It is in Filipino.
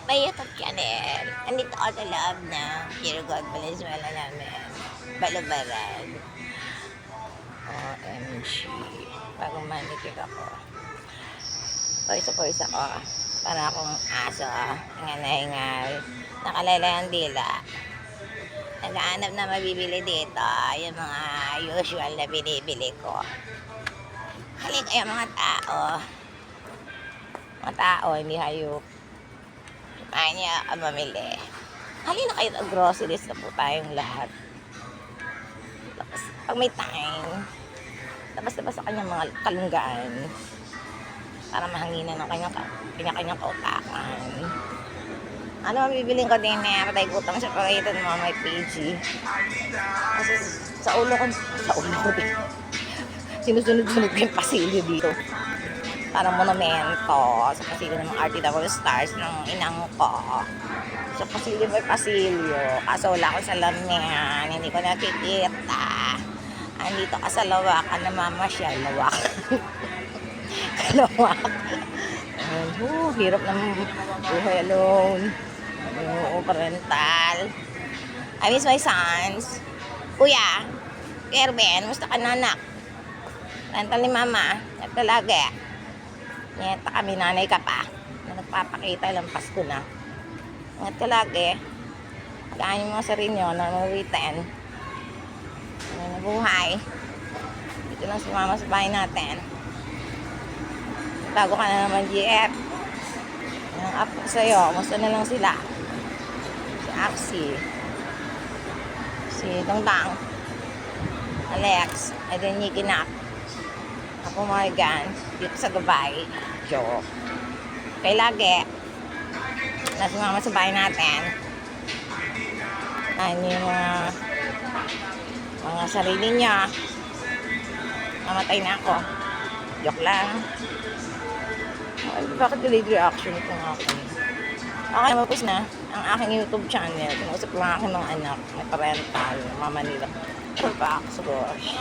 may YouTube channel. Andito ako sa loob ng Pure Gold Valenzuela namin. Balubaran. OMG. Bagong manicure ako. Pawis ako. Para akong aso. Hingal na hingal. Nakalalay ang dila. Naghahanap na mabibili dito. Yung mga usual na binibili ko. Halika kayo mga tao. Mga tao, hindi hayop. Kaya niya mamili. Halina kayo ng groceries na po tayong lahat. Tapos, pag may time, labas-labas sa kanyang mga kalunggaan para mahanginan ng kanya-kanyang kautakan. Ano mabibiling ko din na patay gutang separated mga may PG. Kasi sa ulo ko din. Sinusunod-sunod ko yung pasilyo dito. Parang monumento sa pasilyo ng mga RTW stars ng inang ko. Sa pasilyo may pasilyo. Kaso wala ko sa lamin. Hindi ko nakikita. Andito ka sa lawakan na mamasyal. Lawak. Lawak. Hirap ng buhay alone. Parental. I miss my sons. Kuya, Kerben, musta ka na anak? Parental ni mama. Ito lagi. Nyeta kami, nanay ka pa. Na nagpapakita lang Pasko na. Ingat ka lagi. Kain mo sa rin nyo na mawitin. Ano na buhay. Dito lang si mama sa bahay natin. Bago ka na naman, GF. Ang up ko sa'yo. Musta na lang sila? Si Axie. Si Dongdang. Alex. And then Yikinap. Ako Morgan. Dito sa Dubai. Joke. Kaya lagi. Nasa mama sa bahay natin. Ano yung mga sarili niya. Mamatay na ako. Joke lang. Ay, bakit delayed reaction itong akin? Okay, mapos na ang aking YouTube channel. Kinausap ko ang aking mga anak. May parental. Mama nila. Pagpaks, gosh.